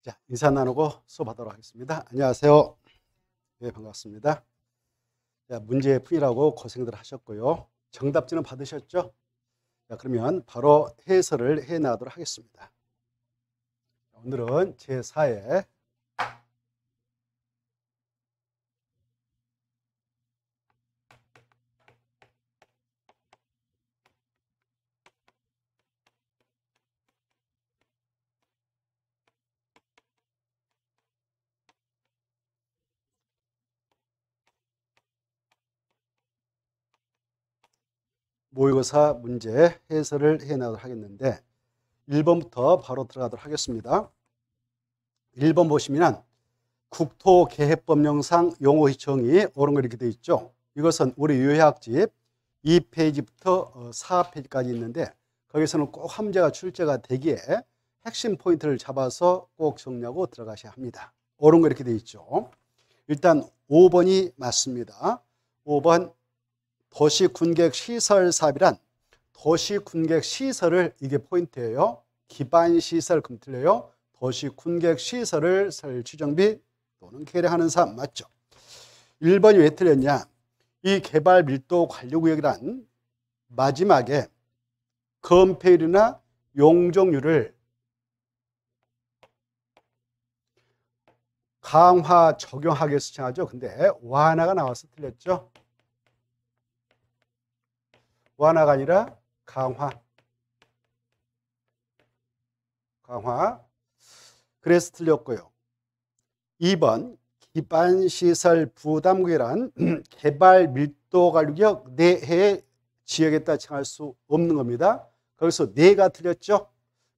자, 인사 나누고 수업하도록 하겠습니다. 안녕하세요. 네, 반갑습니다. 자, 문제 풀이라고 고생들 하셨고요. 정답지는 받으셨죠? 자, 그러면 바로 해설을 해 나가도록 하겠습니다. 오늘은 제4회 모의고사 문제 해설을 해 나가도록 하겠는데 1번부터 바로 들어가도록 하겠습니다. 1번 보시면 국토계획법령상 용어 정의 옳은 거 이렇게 되어 있죠. 이것은 우리 요약집 2페이지부터 4페이지까지 있는데 거기서는 꼭 함재가 출제가 되기에 핵심 포인트를 잡아서 꼭 정리하고 들어가셔야 합니다. 옳은 거 이렇게 되어 있죠. 일단 5번이 맞습니다. 5번 도시군객시설사업이란 도시군객시설을, 이게 포인트예요. 기반시설 그럼 틀려요. 도시군객시설을 설치정비 또는 개량하는 사업 맞죠? 1번이 왜 틀렸냐? 이 개발밀도관리구역이란 마지막에 건폐율이나 용적률을 강화 적용하게 수정하죠. 근데 완화가 나와서 틀렸죠. 완화가 아니라 강화. 그래서 틀렸고요. 2번 기반시설 부담구역이란 개발 밀도 관리구역 내의 지역에다 정할 수 없는 겁니다. 거기서 내가 틀렸죠.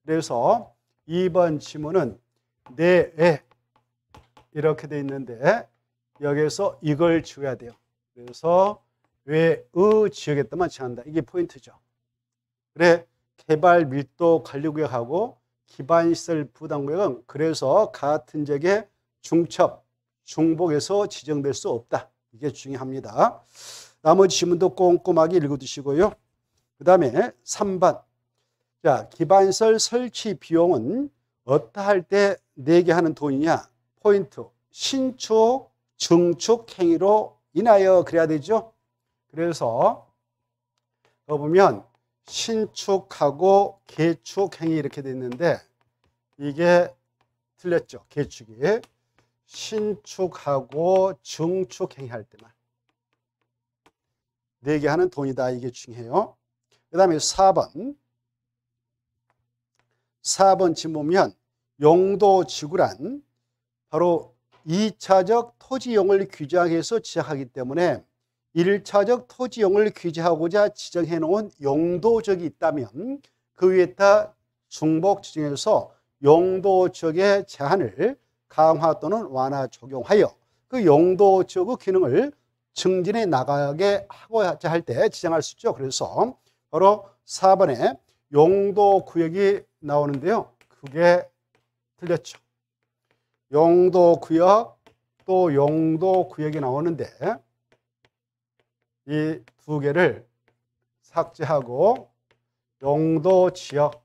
그래서 2번 지문은 내에 이렇게 돼 있는데 여기서 이걸 지워야 돼요. 그래서 외의 지역에다만 정한다. 이게 포인트죠. 그래, 개발 밀도 관리구역하고 기반시설 부담구역은 그래서 같은 지역에 중첩, 중복에서 지정될 수 없다. 이게 중요합니다. 나머지 지문도 꼼꼼하게 읽어두시고요. 그 다음에 3번. 자, 기반시설 설치 비용은 어떠할 때 내게 하는 돈이냐? 포인트. 신축, 증축 행위로 인하여 그래야 되죠. 그래서 보면 신축하고 개축 행위 이렇게 돼 있는데 이게 틀렸죠. 개축이. 신축하고 증축 행위 할 때만 내게 하는 돈이다. 이게 중요해요. 그 다음에 4번. 4번 지금 보면 용도지구란 바로 2차적 토지용을 규정하기 위해서 지정하기 때문에 1차적 토지용을 규제하고자 지정해 놓은 용도적이 있다면 그 위에다 중복 지정해서 용도적의 제한을 강화 또는 완화 적용하여 그 용도적의 기능을 증진해 나가게 하고자 할 때 지정할 수 있죠. 그래서 바로 4번에 용도구역이 나오는데요. 그게 틀렸죠. 용도구역 또 용도구역이 나오는데 이 두 개를 삭제하고 용도지역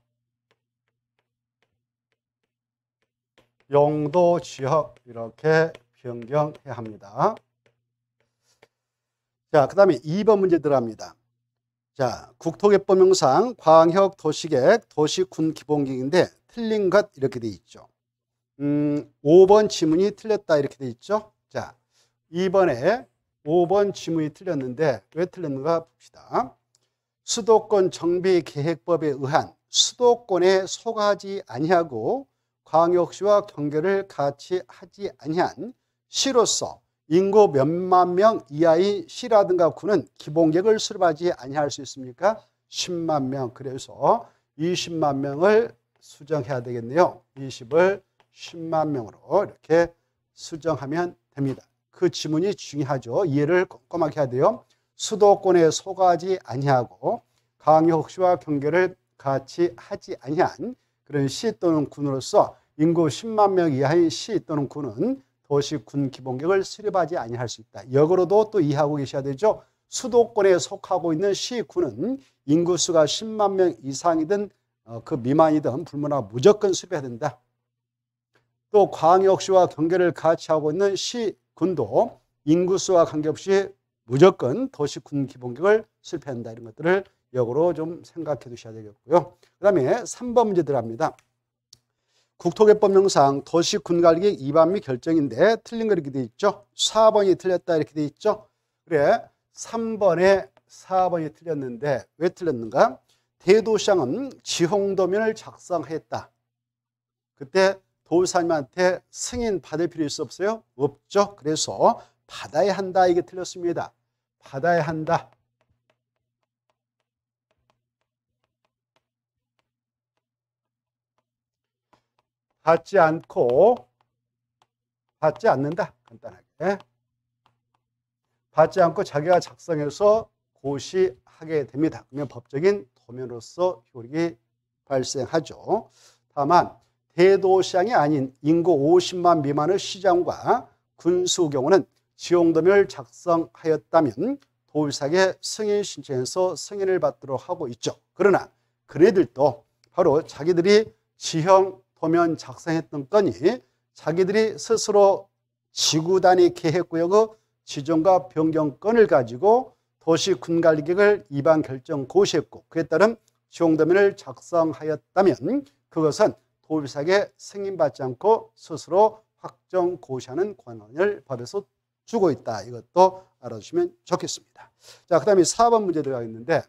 이렇게 변경해야 합니다. 자, 그 다음에 2번 문제 들어갑니다. 자, 국토계획법령상 광역 도시계획 도시군 기본계획인데 틀린 것 이렇게 돼 있죠. 5번 지문이 틀렸다 이렇게 돼 있죠. 자, 2번에 5번 지문이 틀렸는데 왜 틀렸는가 봅시다. 수도권 정비계획법에 의한 수도권에 속하지 아니하고 광역시와 경계를 같이 하지 아니한 시로서 인구 몇만 명 이하의 시라든가 구는 기본계획을 수립하지 아니할 수 있습니까? 10만 명. 그래서 20만 명을 수정해야 되겠네요. 20을 10만 명으로 이렇게 수정하면 됩니다. 그 지문이 중요하죠. 이해를 꼼꼼하게 해야 돼요. 수도권에 속하지 아니하고 광역시와 경계를 같이 하지 아니한 그런 시 또는 군으로서 인구 10만 명 이하의 시 또는 군은 도시군 기본계획을 수립하지 아니할 수 있다. 역으로도 또 이해하고 계셔야 되죠. 수도권에 속하고 있는 시, 군은 인구수가 10만 명 이상이든 그 미만이든 불문하고 무조건 수립해야 된다. 또 광역시와 경계를 같이 하고 있는 시군도 인구수와 관계없이 무조건 도시군 기본계획을 실패한다. 이런 것들을 역으로 좀 생각해 두셔야 되겠고요. 그 다음에 3번 문제 들어갑니다. 국토개법령상 도시군관리계획 입안 및 결정인데 틀린 거 이렇게 돼 있죠. 4번이 틀렸다 이렇게 돼 있죠. 그래 3번에 4번이 틀렸는데 왜 틀렸는가? 대도시장은 지형도면을 작성했다. 그때 도지사님한테 승인 받을 필요 있어 없어요? 없죠. 그래서 받아야 한다 이게 틀렸습니다. 받아야 한다. 받지 않고 받지 않는다. 간단하게. 받지 않고 자기가 작성해서 고시하게 됩니다. 그러면 법적인 도면으로서 효력이 발생하죠. 다만 대도시장이 아닌 인구 50만 미만의 시장과 군수 경우는 지형도면을 작성하였다면 도지사에게 승인 신청해서 승인을 받도록 하고 있죠. 그러나 그네들도 바로 자기들이 지형도면 작성했던 건이 자기들이 스스로 지구단위 계획구역의 지정과 변경권을 가지고 도시군관리계획을 입안 결정 고시했고 그에 따른 지형도면을 작성하였다면 그것은 도지사에게 승인받지 않고 스스로 확정 고시하는 권한을 법에서 주고 있다. 이것도 알아주시면 좋겠습니다. 자, 그 다음에 4번 문제 들어가 있는데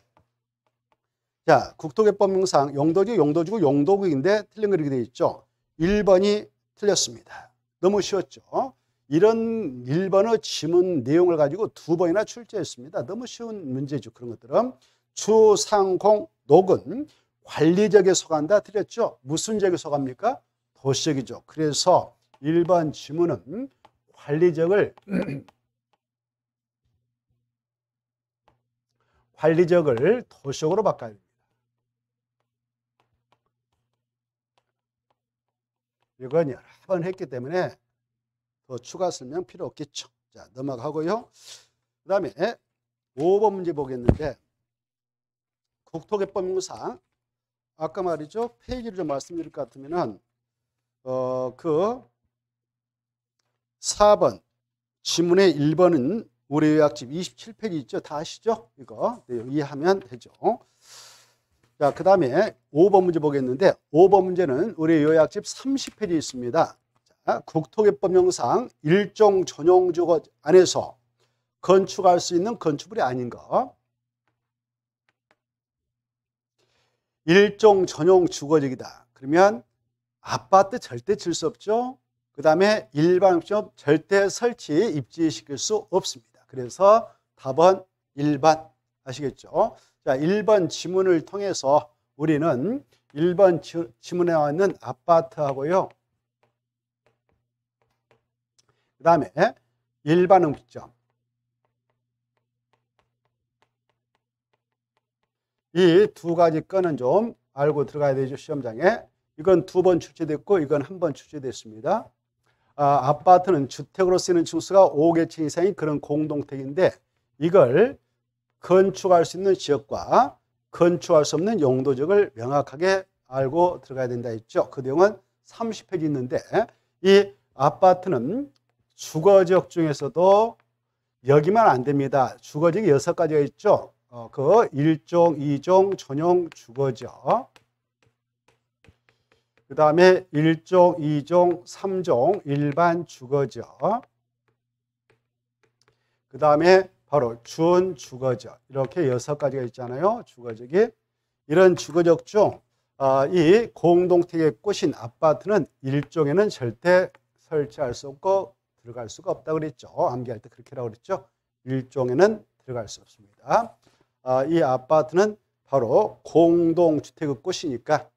자, 국토개법령상 용도지구 용도구인데 틀린 거 이렇게 되어 있죠. 1번이 틀렸습니다. 너무 쉬웠죠. 이런 1번의 지문 내용을 가지고 2번이나 출제했습니다. 너무 쉬운 문제죠. 그런 것들은 주상공 녹은 관리적에 속한다 틀렸죠. 무슨 적에 속합니까? 도시적이죠. 그래서 1번 지문은 관리적을 도시적으로 바꿔야 됩니다. 이건 여러 번 했기 때문에 더 추가 설명 필요 없겠죠. 자, 넘어가고요. 그 다음에 5번 문제 보겠는데 국토개법령상 아까 말이죠. 페이지를 좀 말씀드릴 것 같으면은 그 4번 지문의 1번은 우리 요약집 27페이지 있죠. 다 아시죠? 이거 네, 이해하면 되죠. 자, 그 다음에 5번 문제 보겠는데 5번 문제는 우리 요약집 30페이지 있습니다. 자, 국토개법령상 일종 전용주거 안에서 건축할 수 있는 건축물이 아닌 거. 일종 전용 주거지이다. 그러면 아파트 절대 질 수 없죠. 그 다음에 일반 옵션 절대 설치 입지시킬 수 없습니다. 그래서 답은 1번 아시겠죠? 자, 1번 지문을 통해서 우리는 1번 지문에 나와 있는 아파트하고요. 그 다음에 일반 음식점. 이 두 가지 건은 좀 알고 들어가야 되죠. 시험장에. 이건 2번 출제됐고 이건 1번 출제됐습니다. 아파트는 주택으로 쓰이는 층수가 5개층 이상인 그런 공동택인데 이걸 건축할 수 있는 지역과 건축할 수 없는 용도지역을 명확하게 알고 들어가야 된다 했죠. 그 내용은 30페이지 있는데 이 아파트는 주거지역 중에서도 여기만 안 됩니다. 주거지역이 6가지가 있죠. 그 1종, 2종 전용 주거지역, 그 다음에 1종, 2종, 3종 일반 주거지역, 그 다음에 바로 준주거지역 이렇게 6가지가 있잖아요. 주거지역이. 이런 주거지역 중 이 공동택의 꽃인 아파트는 1종에는 절대 설치할 수 없고 들어갈 수가 없다고 그랬죠. 암기할 때 그렇게라고 그랬죠. 1종에는 들어갈 수 없습니다. 이 아파트는 바로 공동주택의 꽃이니까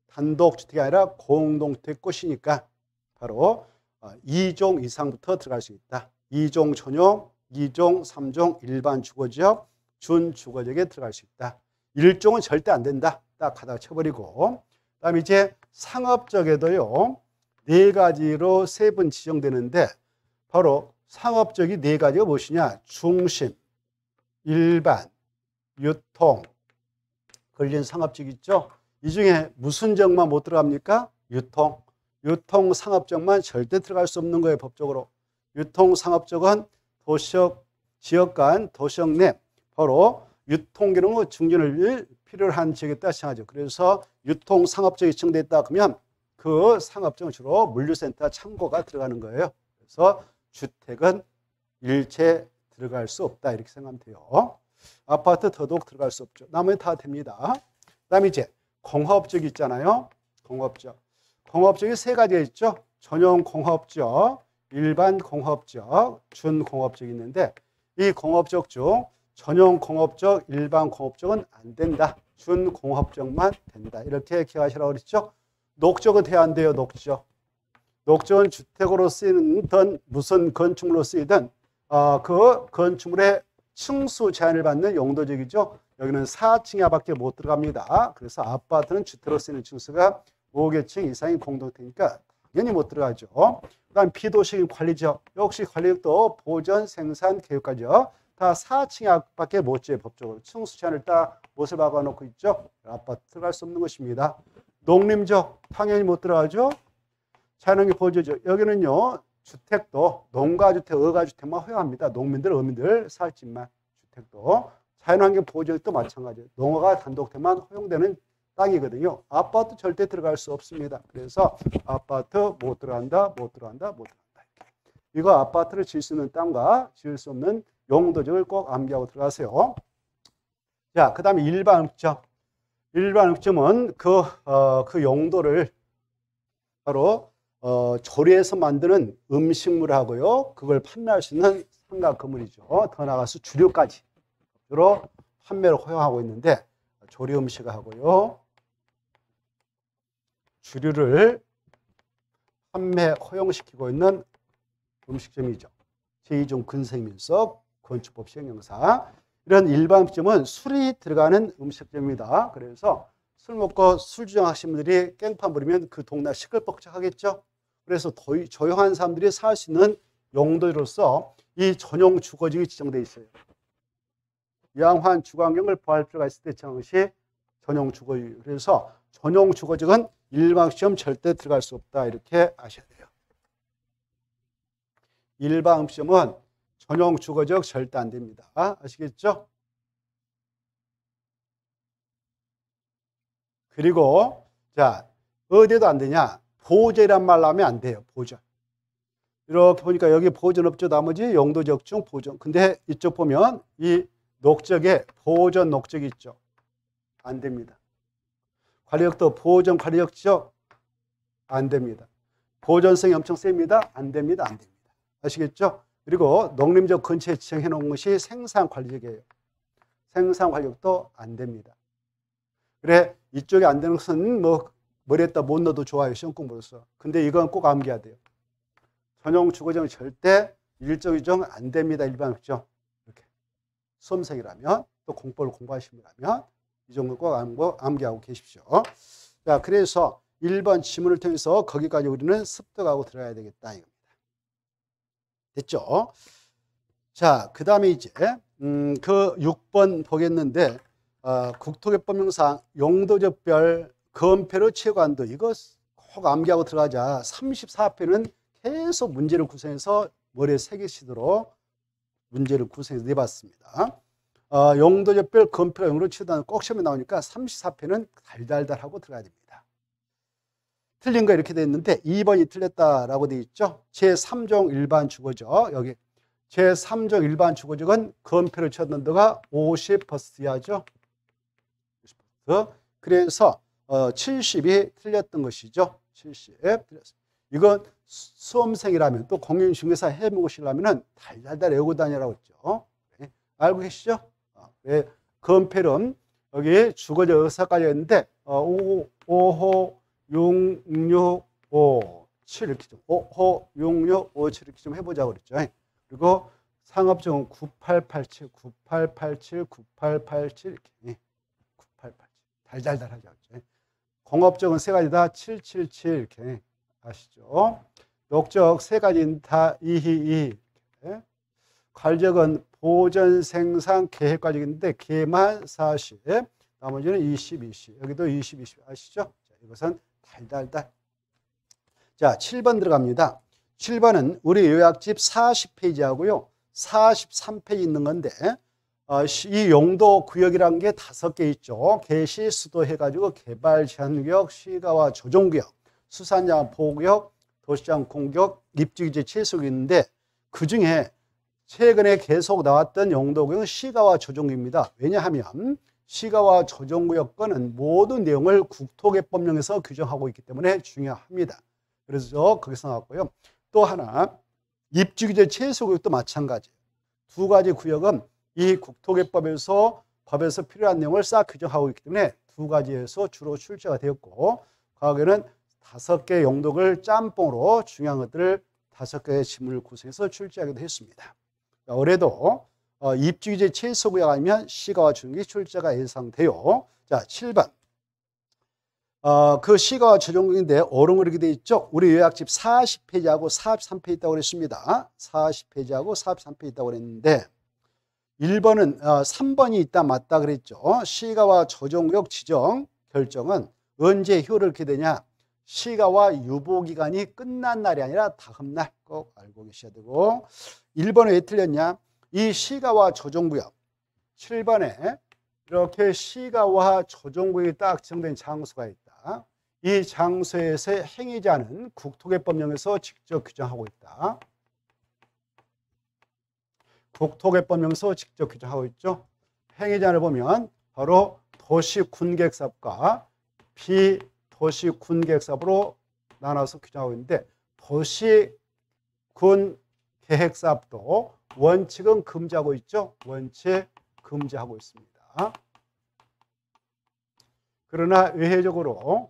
단독주택이 아니라 공동주택 꽃이니까 바로 2종 이상부터 들어갈 수 있다. 2종 전용, 2종, 3종 일반 주거지역, 준주거지역에 들어갈 수 있다. 1종은 절대 안 된다. 딱 하다가 쳐버리고 그 다음에 이제 상업적에도요 4가지로 세분 지정되는데 바로 상업적이 4가지가 무엇이냐? 중심, 일반, 유통, 걸린 상업적 있죠. 이 중에 무슨 지역만 못 들어갑니까? 유통. 유통상업적만 절대 들어갈 수 없는 거예요, 법적으로. 유통상업적은 도시역, 지역 간, 도시역 내 바로 유통기능의 증진을 필요로 한 지역에 따라 정하죠. 그래서 유통상업적이 지정되어 있다 그러면 그 상업적은 주로 물류센터, 창고가 들어가는 거예요. 그래서 주택은 일체 들어갈 수 없다 이렇게 생각하면 돼요. 아파트 더더욱 들어갈 수 없죠. 나머지 다 됩니다. 그다음에 이제 공업적 있잖아요. 공업적. 공업적이 세 가지가 있죠. 전용 공업적, 일반 공업적, 준공업적이 있는데 이 공업적 중 전용 공업적, 일반 공업적은 안 된다. 준공업적만 된다. 이렇게 기억하시라고 그랬죠. 녹적은 돼야 안 돼요. 녹적. 녹적은 주택으로 쓰이든 무슨 건축물로 쓰이든 그 건축물의 층수 제한을 받는 용도적이죠. 여기는 4층 이하밖에 못 들어갑니다. 그래서 아파트는 주택으로 쓰이는 층수가 5개층 이상이 공동체니까 당연히 못 들어가죠. 그다음 비도시적인 관리지역, 역시 관리지역도 보전, 생산, 계획까지요. 다 4층 이하밖에 못 지어요. 법적으로. 층수 제한을 딱 못을 박아놓고 있죠. 아파트 들어갈 수 없는 것입니다. 농림적 당연히 못 들어가죠. 자연환경 보호지역 여기는요. 주택도 농가주택, 어가주택만 허용합니다. 농민들, 어민들 살 집만 주택도. 자연환경 보호지역도 마찬가지예요. 농어가 단독태만 허용되는 땅이거든요. 아파트 절대 들어갈 수 없습니다. 그래서 아파트 못 들어간다, 못 들어간다, 못 들어간다. 이거 아파트를 지을 수 있는 땅과 지을 수 없는 용도적을 꼭 암기하고 들어가세요. 자, 그 다음에 일반 흑점. 일반 흑점은 그 용도를 바로 조리해서 만드는 음식물하고요. 그걸 판매할 수 있는 상가 건물이죠. 더 나아가서 주류까지 주로 판매를 허용하고 있는데 조리 음식을 하고요. 주류를 판매 허용시키고 있는 음식점이죠. 제2종 근생민속 건축법 시행령상. 이런 일반 음식점은 술이 들어가는 음식점입니다. 그래서 술 먹고 술 주정하시는 분들이 깽판 부리면 그 동네 시끌벅적하겠죠. 그래서 조용한 사람들이 살 수 있는 용도로서 이 전용 주거지역이 지정되어 있어요. 양환 주거환경을 보호할 필요가 있을 때 지정한 것이 전용 주거지역. 그래서 전용 주거지역은 일반 음식점 절대 들어갈 수 없다 이렇게 아셔야 돼요. 일반 음식점은 전용 주거지역 절대 안 됩니다. 아시겠죠? 그리고 자 어디에도 안 되냐? 보전이란 말 나오면 안 돼요. 보전. 이렇게 보니까 여기 보전 없죠. 나머지 용도지역 중 보전. 근데 이쪽 보면 이 녹적에 보전 녹적이 있죠. 안 됩니다. 관리역도 보전 관리역 지역 안 됩니다. 보전성이 엄청 셉니다. 안 됩니다. 안 됩니다. 아시겠죠? 그리고 농림적 근처에 지정해 놓은 것이 생산관리역이에요. 생산관리역도 안 됩니다. 그래 이쪽에 안 되는 것은 뭐 머리에다 못 넣어도 좋아요. 시험 공부로서. 근데 이건 꼭 암기해야 돼요. 전용 주거지역은 절대 일정 규정 안 됩니다. 일반 규정. 이렇게 수험생이라면 또 공부를 공부하신 분이라면 이 정도 꼭 암기하고 계십시오. 자, 그래서 1번 지문을 통해서 거기까지 우리는 습득하고 들어가야 되겠다 이겁니다. 됐죠? 자, 그 다음에 이제 그 6번 보겠는데 국토개법령상 용도적별 건폐로 채관도 이거 꼭 암기하고 들어가자. 34편은 계속 문제를 구성해서 머리에 새기시도록 문제를 구성해서 내봤습니다. 용도적별 건폐로 용도로 채관도 꼭 시험에 나오니까 34편은 달달달하고 들어가야 됩니다. 틀린 거 이렇게 돼 있는데 2번이 틀렸다라고 돼 있죠. 제3종 일반 주거지역 여기 제3종 일반 주거지역은 건폐로 채웠는 데가 50% 이하죠. 50%. 그래서 70이 틀렸던 것이죠. 70 틀렸습니다. 이건 수험생이라면 또 공인중개사 해보시려면 달달달 외우고 다니라고 했죠. 네. 알고 계시죠? 왜 건폐는 여기 주거지역 여기서까지 했는데 5호 6, 6, 5, 7 이렇게 좀 5호 6, 6, 5, 7 이렇게 좀 해보자고 그랬죠. 그리고 상업적은 9887, 9887, 9887 이렇게 9887 달달달 하죠. 공업적은 세 가지 다 777 이렇게 아시죠? 녹적 세 가지 다 222 이렇게. 관적은 보전, 생산, 계획 관적인데 계만 40, 나머지는 20, 20. 여기도 20, 20 아시죠? 자, 이것은 달달달. 자, 7번 들어갑니다. 7번은 우리 요약집 40페이지하고요. 43페이지 있는 건데 이 용도 구역이라는 게 5개 있죠. 개시, 수도 해가지고 개발 제한구역, 시가와 조정구역, 수산자원 보호구역, 도시장 공격, 입지규제 최소구역이 있는데 그중에 최근에 계속 나왔던 용도구역은 시가와 조정구역입니다. 왜냐하면 시가와 조정구역권은 모든 내용을 국토개법령에서 규정하고 있기 때문에 중요합니다. 그래서 거기서 나왔고요. 또 하나 입지규제 최소구역도 마찬가지예요. 두 가지 구역은 이 국토개법에서 법에서 필요한 내용을 싹 규정하고 있기 때문에 두 가지에서 주로 출제가 되었고 과거에는 5개 용도를 짬뽕으로 중요한 것들을 5개의 지문을 구성해서 출제하기도 했습니다. 올해도 입지규제 최소구역 아니면 시가와 조정구역 출제가 예상돼요. 자, 7번. 그 시가와 조정구역인데 어롱으로 이렇게 되어 있죠. 우리 요약집 40페이지하고 43페이지 있다고 그랬습니다. 40페이지하고 43페이지 있다고 그랬는데 1번은 3번이 있다 맞다 그랬죠. 시가와 조정구역 지정 결정은 언제 효력을 갖게 되냐. 시가와 유보기간이 끝난 날이 아니라 다음 날 꼭 알고 계셔야 되고 1번은 왜 틀렸냐. 이 시가와 조정구역 7번에 이렇게 시가와 조정구역이 딱 지정된 장소가 있다. 이 장소에서 행위자는 국토개법령에서 직접 규정하고 있다. 국토개법령에서 직접 규정하고 있죠. 행위자를 보면 바로 도시군계획사업과 비도시군계획사업으로 나눠서 규정하고 있는데 도시군계획사업도 원칙은 금지하고 있죠. 원칙 금지하고 있습니다. 그러나 외회적으로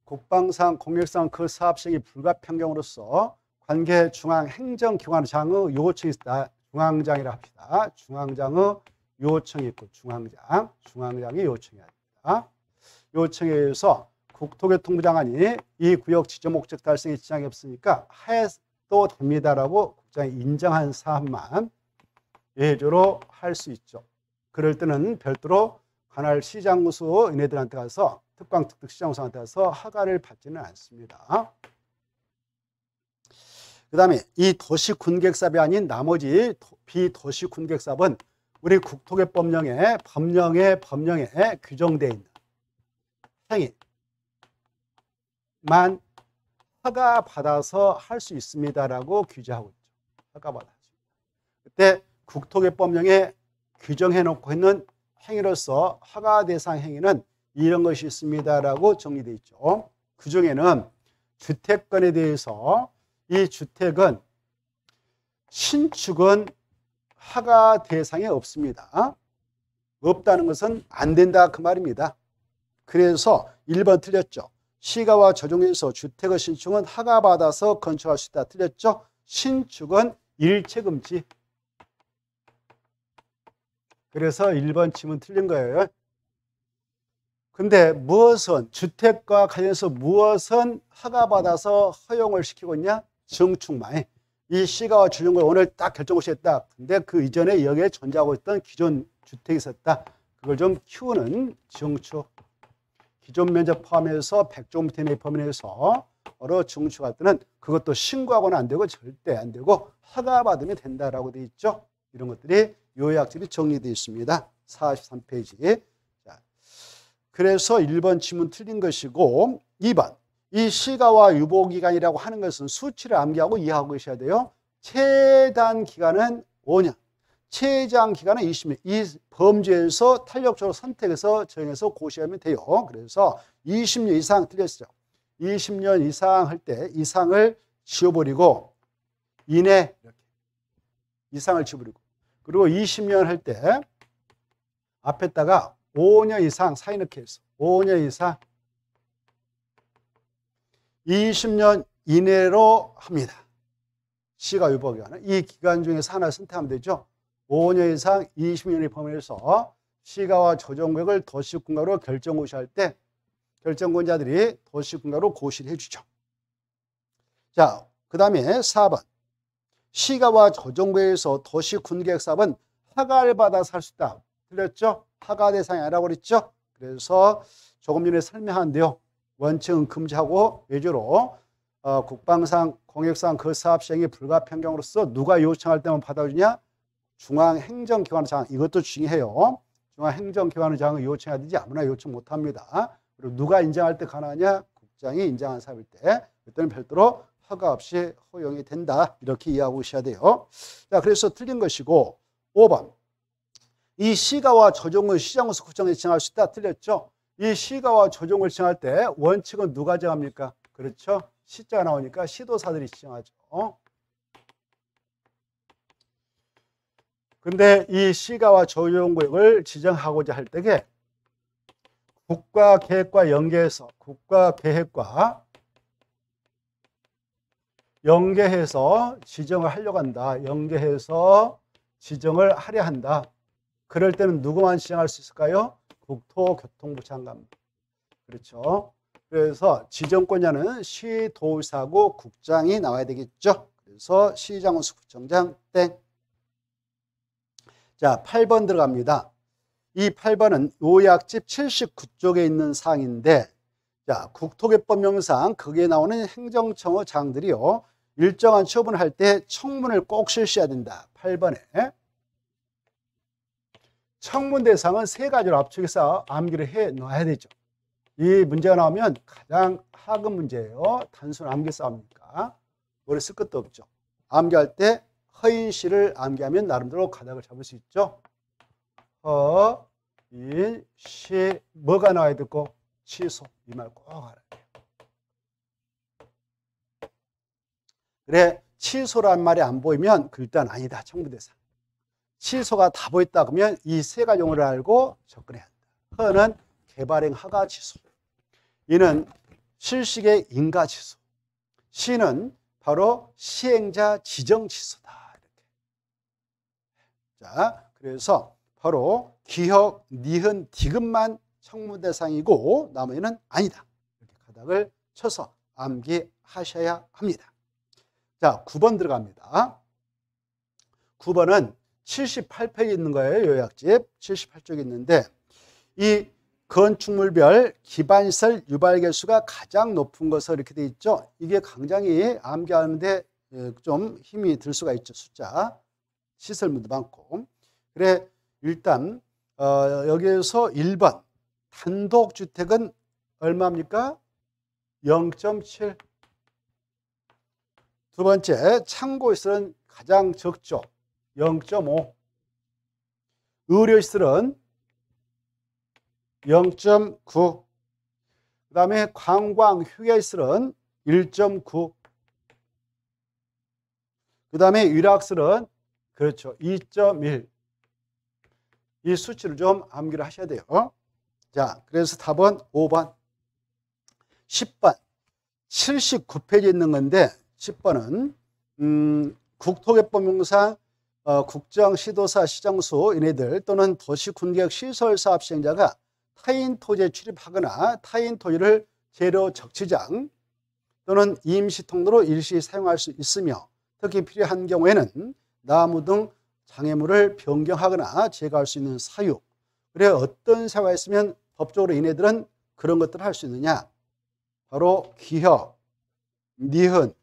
국방상, 공익상 그 사업 시행이 불가평경으로서 관계 중앙행정기관장의 요청이 있다. 중앙장이라 합시다. 중앙장의 요청이 있고 중앙장이 요청해야 됩니다. 요청에 의해서 국토교통부 장관이 이 구역 지정 목적 달성에 지장이 없으니까 해도 됩니다라고 국장이 인정한 사업만 예외적으로 할 수 있죠. 그럴 때는 별도로 관할 시장수 얘네들한테 가서 특광 특특 시장수한테 가서 허가를 받지는 않습니다. 그 다음에 이 도시군계획사업이 아닌 나머지 비도시군계획사업은 우리 국토개법령에 법령에 규정되어 있는 행위만 허가받아서 할 수 있습니다라고 규정하고 있죠. 허가받아서. 그때 국토개법령에 규정해 놓고 있는 행위로서 허가 대상 행위는 이런 것이 있습니다라고 정리되어 있죠. 그중에는 주택권에 대해서 이 주택은 신축은 허가 대상에 없습니다. 없다는 것은 안 된다 그 말입니다. 그래서 1번 틀렸죠. 시가와 조정에서 주택의 신축은 허가받아서 건축할 수 있다. 틀렸죠. 신축은 일체금지. 그래서 1번 지문 틀린 거예요. 근데 무엇은 주택과 관련해서 무엇은 허가받아서 허용을 시키고 있냐? 증축만. 이 시가와 조정구역 오늘 딱 결정고시했다. 근데 그 이전에 여기에 존재하고 있던 기존 주택이 있었다. 그걸 좀 키우는 증축. 기존 면적 포함해서 100제곱미터 이내 범위 내에서 증축할 때는 그것도 신고하고는 안 되고 절대 안 되고 허가받으면 된다라고 되어 있죠. 이런 것들이 요약집이 정리되어 있습니다. 43페이지. 자, 그래서 1번 지문 틀린 것이고 2번. 이 시가와 유보기간이라고 하는 것은 수치를 암기하고 이해하고 계셔야 돼요. 최단 기간은 5년. 최장 기간은 20년. 이 범주에서 탄력적으로 선택해서 정해서 고시하면 돼요. 그래서 20년 이상 틀렸죠. 20년 이상 할 때 이상을 지워버리고 이내 이렇게 이상을 지워버리고 그리고 20년 할 때 앞에다가 5년 이상 사이 넣기 해서 5년 이상 20년 이내로 합니다. 시가 유보기간은 이 기간 중에서 하나 선택하면 되죠. 5년 이상 20년의 범위에서 시가와 조정구역을 도시군가로 결정고시할 때 결정권자들이 도시군가로 고시를 해주죠. 자, 그 다음에 4번. 시가와 조정구역에서 도시군계획사업은 허가를 받아서 할 수 있다. 틀렸죠? 허가 대상이 아니라고 그랬죠? 그래서 조금 전에 설명한데요. 원칙은 금지하고 외주로 국방상, 공익상 그 사업 시행이 불가평경으로서 누가 요청할 때만 받아주냐? 중앙행정기관의 장, 이것도 중요해요. 중앙행정기관의 장을 요청해야 되지 아무나 요청 못합니다. 그리고 누가 인정할 때 가능하냐? 국장이 인정한 사업일 때, 그때는 별도로 허가 없이 허용이 된다. 이렇게 이해하고 계셔야 돼요. 자, 그래서 틀린 것이고 5번. 이 시가와 조정을 시장으로서 국정에 정할 수 있다. 틀렸죠? 이 시가와 조정을 정할 때 원칙은 누가 정합니까? 그렇죠? 시자가 나오니까 시도사들이 지정하죠. 근데 이 시가와 조정구역을 지정하고자 할 때에 국가계획과 연계해서 지정을 하려고 한다. 연계해서 지정을 하려 한다. 그럴 때는 누구만 지정할 수 있을까요? 국토교통부 장관. 그렇죠. 그래서 지정권자는 시도의사고 국장이 나와야 되겠죠. 그래서 시장군수구청장 땡. 자, 8번 들어갑니다. 이 8번은 요약집 79쪽에 있는 사항인데, 자, 국토개법명상 거기에 나오는 행정청의 장들이요, 일정한 처분을 할 때 청문을 꼭 실시해야 된다. 8번에 청문 대상은 세 가지로 압축해서 암기를 해 놔야 되죠. 이 문제가 나오면 가장 하급 문제예요. 단순 암기 싸움이니까 머리 쓸 것도 없죠. 암기할 때 허인시를 암기하면 나름대로 가닥을 잡을 수 있죠. 허인시 뭐가 나와야 되고 취소, 이 말 꼭 알아야 돼요. 그래, 취소란 말이 안 보이면 그 일단 아니다. 청문 대상. 취소가 다 보였다 그러면 이 세 가지 용어를 알고 접근해야 한다. 허는 개발행 허가 취소, 이는 실식의 인가 취소, 시는 바로 시행자 지정 취소다. 이렇게. 자, 그래서 바로 기역, 니은, 디귿만 청문 대상이고 나머지는 아니다. 이렇게 가닥을 쳐서 암기하셔야 합니다. 자, 9번 들어갑니다. 9번은 78페이지 있는 거예요. 요약집 78쪽에 있는데, 이 건축물별 기반시설 유발 개수가 가장 높은 것으로 이렇게 돼 있죠. 이게 굉장히 암기하는데 좀 힘이 들 수가 있죠. 숫자, 시설물도 많고. 그래, 일단 여기에서 1번 단독주택은 얼마입니까? 0.7. 두 번째, 창고시설은 가장 적죠. 0.5. 의료시설은 0.9. 그 다음에 관광 휴게시설은 1.9. 그 다음에 일학시설은 그렇죠. 2.1. 이 수치를 좀 암기를 하셔야 돼요. 자, 그래서 답은 5번. 10번. 79페이지에 있는 건데 10번은 국토개법명상 국정, 시도사, 시장수 얘네들 또는 도시군계획 시설사업 시행자가 타인 토지에 출입하거나 타인 토지를 재료 적치장 또는 임시통로로 일시 사용할 수 있으며 특히 필요한 경우에는 나무 등 장애물을 변경하거나 제거할 수 있는 사유. 그래, 어떤 사유가 있으면 법적으로 얘네들은 그런 것들을 할 수 있느냐? 바로 기역, 니은,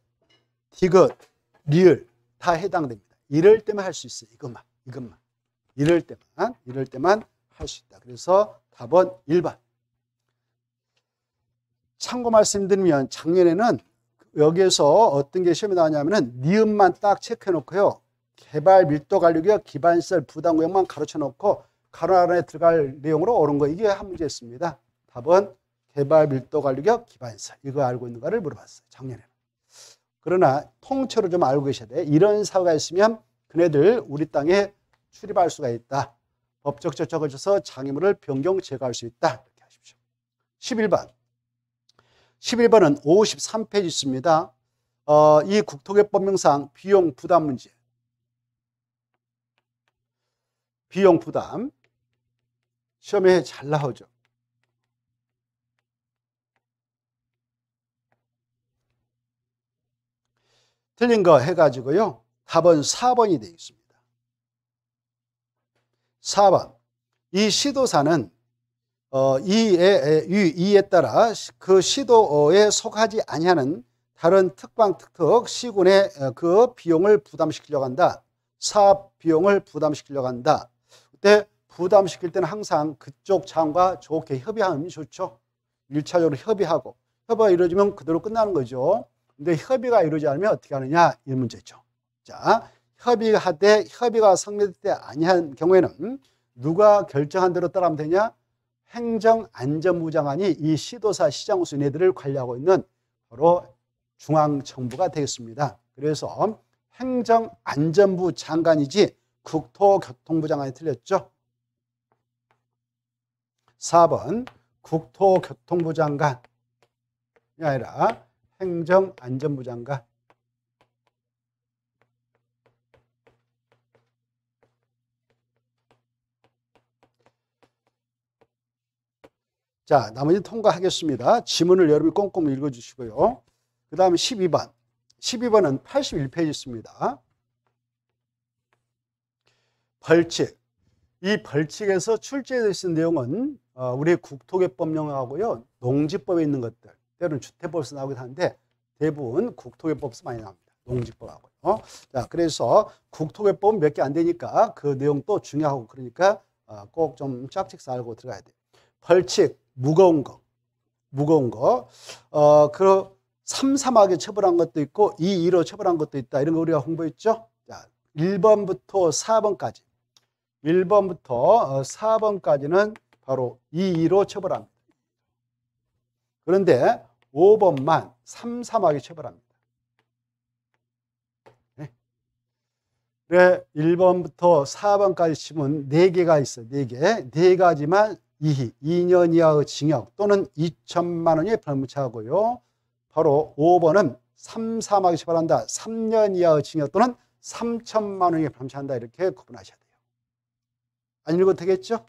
디귿, 리을 다 해당됩니다. 이럴 때만 할 수 있어요. 이것만. 이럴 때만 할 수 있다. 그래서 답은 1번. 참고 말씀드리면 작년에는 여기에서 어떤 게 시험에 나왔냐면은 니은만 딱 체크해 놓고요. 개발 밀도 관리구역 기반시설 부담구역만 가로쳐 놓고 가로 안에 들어갈 내용으로 옳은 거, 이게 한 문제였습니다. 답은 개발 밀도 관리구역 기반시설. 이거 알고 있는가를 물어봤어요. 작년에는. 그러나 통째로 좀 알고 계셔야 돼. 이런 사고가 있으면 그네들 우리 땅에 출입할 수가 있다. 법적 절차를 거쳐서 장애물을 변경 제거할 수 있다. 이렇게 하십시오. 11번. 11번은 53페이지 있습니다. 이 국토개법명상 비용 부담 문제. 비용 부담. 시험에 잘 나오죠. 틀린 거 해가지고요. 답은 4번이 되어 있습니다. 4번. 이 시도사는 이에 따라 그 시도에 속하지 아니하는 다른 특방 특특 시군의 그 비용을 부담시키려고 한다. 사업 비용을 부담시키려고 한다. 그때 부담시킬 때는 항상 그쪽 장과 좋게 협의하면 좋죠. 1차적으로 협의하고 협의가 이루어지면 그대로 끝나는 거죠. 근데 협의가 이루어지지 않으면 어떻게 하느냐 이 문제죠. 자, 협의가 성립되지 아니한 경우에는 누가 결정한 대로 따르면 되냐? 행정안전부 장관이 이 시도사 시장순위들을 관리하고 있는 바로 중앙정부가 되겠습니다. 그래서 행정안전부 장관이지 국토교통부 장관이 틀렸죠. 4번 국토교통부 장관이 아니라 행정안전부 장관. 자, 나머지 통과하겠습니다. 지문을 여러분이 꼼꼼히 읽어주시고요. 그 다음에 12번. 12번은 81페이지 있습니다. 벌칙. 이 벌칙에서 출제되어 있는 내용은 우리 국토개법령하고요. 농지법에 있는 것들. 때로는 주택법에서 나오기도 하는데 대부분 국토개법에서 많이 나옵니다. 농지법하고요. 자, 그래서 국토개법은 몇 개 안 되니까 그 내용도 중요하고 그러니까 꼭 좀 짝짓 알고 들어가야 돼요. 벌칙. 무거운 거. 그 삼삼하게 처벌한 것도 있고 2.2로 처벌한 것도 있다. 이런 거 우리가 홍보했죠. 자, 1번부터 4번까지. 1번부터 4번까지는 바로 2.2로 처벌합니다. 그런데 5번만 삼삼하게 처벌합니다. 네. 그래 1번부터 4번까지 치면 4개가 있어요. 4개. 4가지만 2년 이하의 징역 또는 2천만 원이 벌금처하고요. 바로 5번은 삼삼하게 처벌한다. 3년 이하의 징역 또는 3천만 원이 벌금처한다. 이렇게 구분하셔야 돼요. 안 읽어도 되겠죠?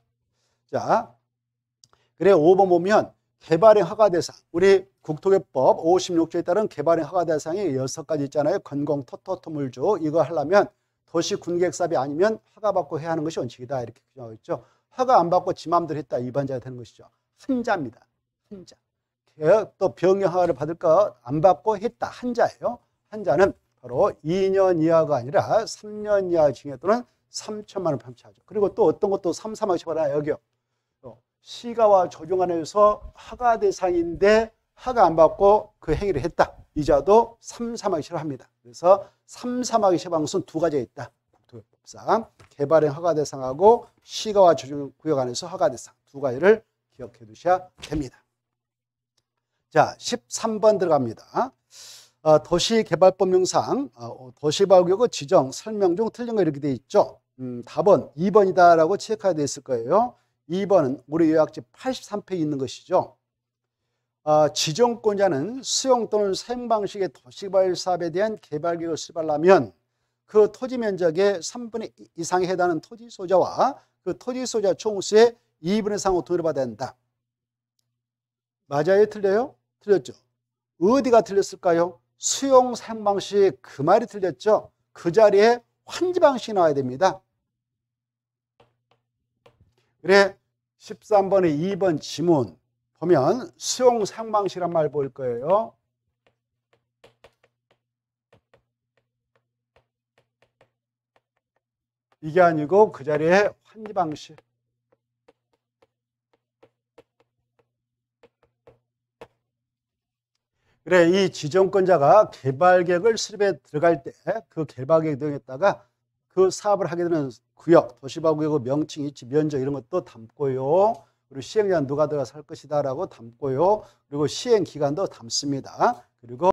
자, 그래 5번 보면 개발행 허가 대상. 우리 국토개법 56조에 따른 개발행 허가 대상이 6가지 있잖아요. 건공, 토토, 물주. 이거 하려면 도시 군계획 사업이 아니면 허가받고 해야 하는 것이 원칙이다. 이렇게 규정하고 있죠. 허가 안 받고 지 맘대로 했다. 위반자가 되는 것이죠. 한자입니다. 한자. 또 병역 허가를 받을 거 안 받고 했다. 한자예요. 한자는 바로 2년 이하가 아니라 3년 이하 징역 또는 3천만 원 벌금처하죠. 그리고 또 어떤 것도 삼삼하게 처벌하나 여기요. 시가와 조정안에서 허가 대상인데 허가 안 받고 그 행위를 했다. 이자도 삼삼하게 처벌합니다. 그래서 삼삼하게 처벌한 것은 2가지가 있다. 국토개법상 개발행 허가 대상하고 시가와 조정구역 안에서 허가 대상 2가지를 기억해 두셔야 됩니다. 자, 13번 들어갑니다. 도시개발법령상 도시개발구역의 지정, 설명 중 틀린 거 이렇게 돼 있죠. 답은 2번이다라고 체크가 돼 있을 거예요. 2번은 우리 요약지 83페이지 있는 것이죠. 지정권자는 수용 또는 사용 방식의 도시개발 사업에 대한 개발계획을 수립하려면 그 토지 면적의 3분의 2 이상에 해당하는 토지 소유자와 그 토지 소유자 총수의 2분의 3을 동의를 받아야 한다. 맞아요? 틀려요? 틀렸죠. 어디가 틀렸을까요? 수용 사용 방식 그 말이 틀렸죠. 그 자리에 환지 방식이 나와야 됩니다. 그래 13번의 2번 지문 보면 수용 사용 방식이란 말 보일 거예요. 이게 아니고 그 자리에 환지 방식. 그래 이 지정권자가 개발계획을 수립에 들어갈 때 그 개발계획 등에다가 그 사업을 하게 되는 구역, 도시개발구역의 명칭, 위치, 면적 이런 것도 담고요. 그리고 시행자는 누가 들어가서 할 것이다 라고 담고요. 그리고 시행기간도 담습니다. 그리고